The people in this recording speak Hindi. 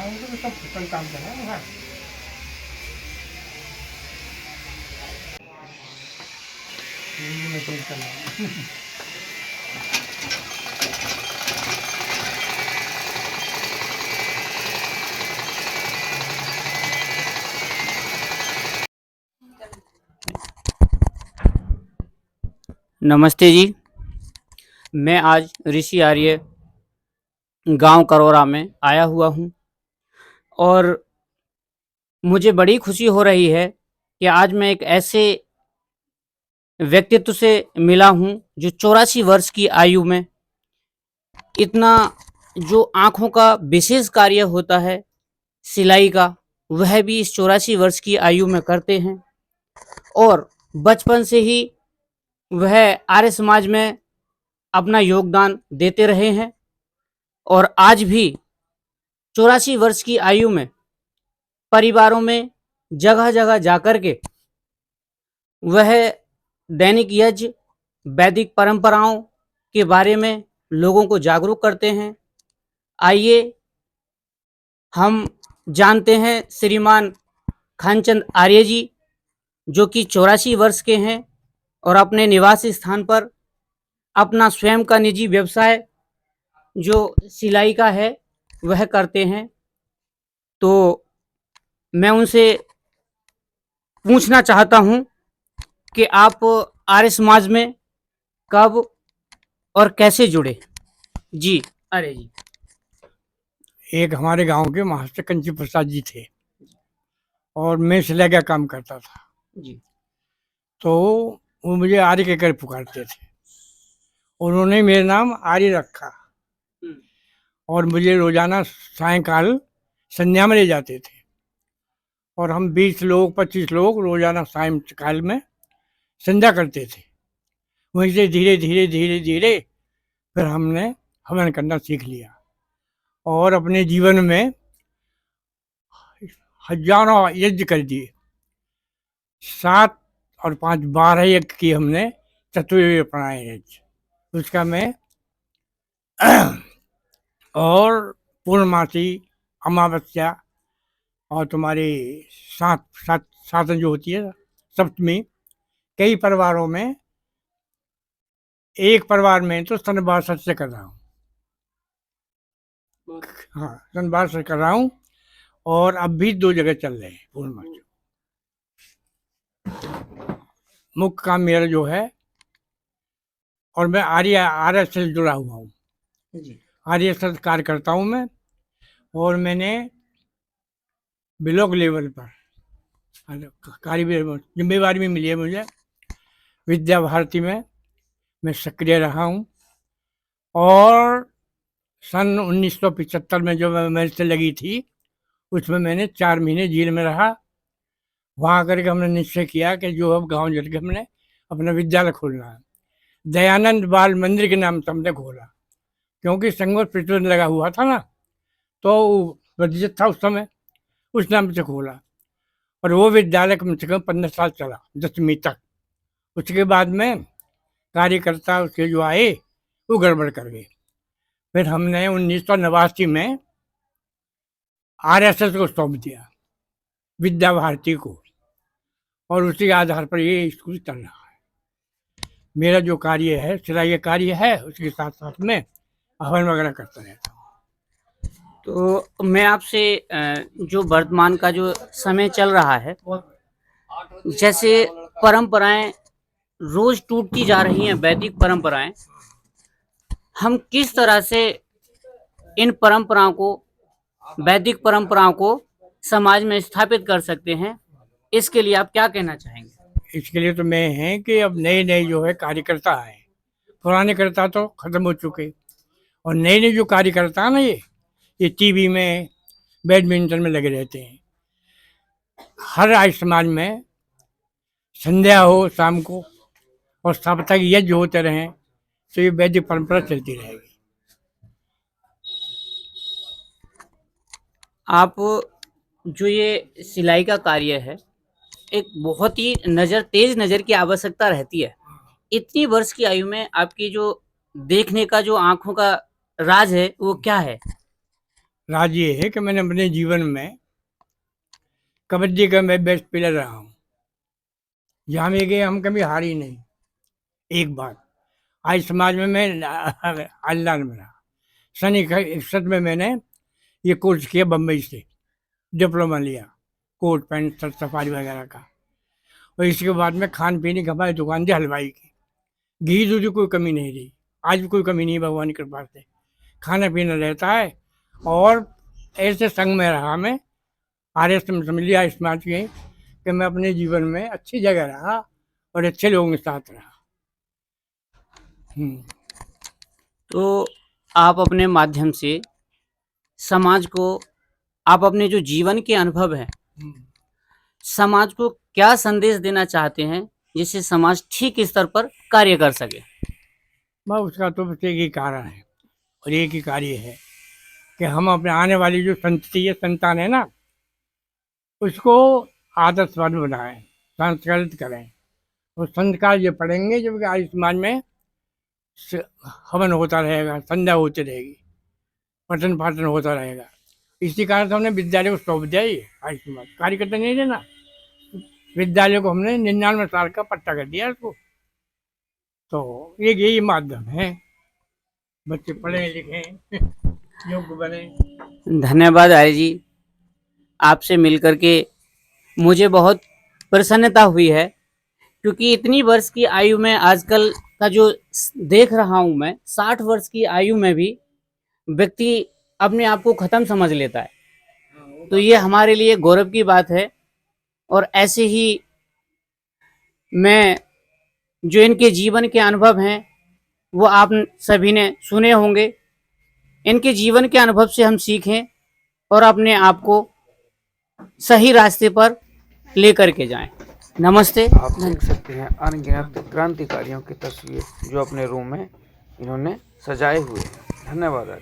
उनको तो सब कल काम करना है। हाँ, ये मैं चेंज करना है। नमस्ते जी। मैं आज ऋषि आर्य गांव करोरा में आया हुआ हूं और मुझे बड़ी खुशी हो रही है कि आज मैं एक ऐसे व्यक्तित्व से मिला हूं जो 84 वर्ष की आयु में इतना जो आँखों का विशेष कार्य होता है सिलाई का, वह भी इस 84 वर्ष की आयु में करते हैं और बचपन से ही वह आर्य समाज में अपना योगदान देते रहे हैं और आज भी 84 वर्ष की आयु में परिवारों में जगह-जगह जाकर के वह दैनिक यज्ञ, वैदिक परंपराओं के बारे में लोगों को जागरूक करते हैं। आइए हम जानते हैं श्रीमान खानचंद आर्य जी, जो कि 84 वर्ष के हैं और अपने निवासी स्थान पर अपना स्वयं का निजी व्यवसाय जो सिलाई का है वह करते हैं। तो मैं उनसे पूछना चाहता हूँ कि आप आर्य समाज में कब और कैसे जुड़े? जी, अरे जी। एक हमारे गांव के महाराष्ट्र कंची प्रसाद जी थे और मैं सिलाई का काम करता था। जी। तो वो मुझे आर्य कहकर पुकारते थे। उन्होंने मेरा नाम आर्य रखा हुँ। और मुझे रोजाना सायंकाल संध्या में ले जाते थे और हम 20 लोग 25 लोग रोजाना सायंकाल में संध्या करते थे। वहीं से धीरे धीरे धीरे धीरे फिर हमने हवन करना सीख लिया और अपने जीवन में हजारों यज्ञ कर दिए। 7 और 5 12 यज्ञ की हमने चतुर्वेद अपनाए यज्ञ। उसका मैं और पूर्णमासी, अमावस्या और तुम्हारी सातन जो होती है सप्तमी, कई परिवारों में, एक परिवार में तो स्तनबार से कर रहा हूँ। हाँ, स्तनबार से कर रहा हूँ और अब भी 2 जगह चल रहे हैं पूर्णमासी। मुख्य काम मेरा जो है, और मैं आर्य से जुड़ा हुआ हूँ। जी। आर्य से कार्य करता हूँ मैं और मैंने ब्लॉक लेवल पर कार्य जिम्मेवारी भी मिली है मुझे। विद्या भारती में मैं सक्रिय रहा हूँ और सन 1975 में जो मेरे से लगी थी उसमें मैंने 4 महीने जेल में रहा। वहाँ करके हमने निश्चय किया कि जो अब गांव जल के हमने अपना विद्यालय खोलना है। दयानंद बाल मंदिर के नाम से हमने खोला, क्योंकि संगम प्रतिबंध लगा हुआ था ना, तो बजट था उस समय, उस नाम से खोला और वो विद्यालय कम से कम 15 साल चला, 10वीं तक। उसके बाद में कार्यकर्ता उसके जो आए वो गड़बड़ कर गए। फिर हमने 1989 में आरएसएस को सौंप दिया, विद्या भारती को, और उसी आधार पर ये स्कूल चल रहा है। मेरा जो कार्य है, सिलाई का कार्य है, उसके साथ साथ में हवन वगैरह करता रहता हूँ। तो मैं आपसे जो वर्तमान का जो समय चल रहा है, जैसे परंपराएँ रोज़ टूटती जा रही हैं, वैदिक परंपराएँ, हम किस तरह से इन परंपराओं को, वैदिक परंपराओं को समाज में स्थापित कर सकते हैं? इसके लिए आप क्या कहना चाहेंगे? इसके लिए तो मैं है कि अब नए नए जो है कार्यकर्ता है, पुराने कर्ता तो खत्म हो चुके, और नए नए जो कार्यकर्ता है ना, ये टीवी में, बैडमिंटन में लगे रहते हैं। हर आज समाज में संध्या हो शाम को और साप्ताहिक यज्ञ होते रहें तो ये वैदिक परंपरा चलती रहेगी। आप जो ये सिलाई का कार्य है, एक बहुत ही तेज नज़र की आवश्यकता रहती है। इतनी वर्ष की आयु में आपकी जो देखने का जो आँखों का राज है, वो क्या है? राज ये है कि मैंने अपने जीवन में कबड्डी का मैं बेस्ट प्लेयर रहा हूँ। जहाँ में गए हम कभी हारी नहीं। एक बार आज समाज में मैं अल्लाह ने मिला। सन 61 में मैंने ये कोर्स किया बम्बई से, डिप्लोमा लिया कोट पैंट शर्ट सफारी वगैरह का। और इसके बाद में खान पीने की हमारी दुकान थी हलवाई की। घी दूध की कोई कमी नहीं रही, आज भी कोई कमी नहीं भगवान की कृपा से। खाना पीना रहता है और ऐसे संग में रहा मैं। आर्य समझ लिया समाज के कि मैं अपने जीवन में अच्छी जगह रहा और अच्छे लोगों के साथ रहा। तो आप अपने माध्यम से समाज को, आप अपने जो जीवन के अनुभव है, समाज को क्या संदेश देना चाहते हैं जिससे समाज ठीक स्तर पर कार्य कर सके? मैं उसका तो बस एक ही कारण है और एक ही कार्य है कि हम अपने आने वाली जो संतति है, संतान है ना, उसको आदर्शवान बनाएं, संस्कृत करें। और संस्कार ये पढ़ेंगे जब आज समाज में हवन होता रहेगा, संध्या होती रहेगी, पठन पाठन होता रहेगा। इसी कारण से हमने विद्यालय को सौंप दिया। ये आज समाज कार्य करते नहीं देना। विद्यालय को हमने 99 साल का पट्टा कर दिया उसको। तो एक यही माध्यम है, बच्चे पढ़े लिखें, योग्य बने। धन्यवाद आर्य जी, आपसे मिलकर के मुझे बहुत प्रसन्नता हुई है, क्योंकि इतनी वर्ष की आयु में आजकल का जो देख रहा हूं मैं, 60 वर्ष की आयु में भी व्यक्ति अपने आप को खत्म समझ लेता है। तो ये हमारे लिए गौरव की बात है। और ऐसे ही मैं जो इनके जीवन के अनुभव हैं वो आप सभी ने सुने होंगे। इनके जीवन के अनुभव से हम सीखें और अपने आप को सही रास्ते पर लेकर के जाएं। नमस्ते। आप देख सकते हैं अनगिनत क्रांतिकारियों की तस्वीर जो अपने रूम में इन्होंने सजाए हुए हैं। धन्यवाद।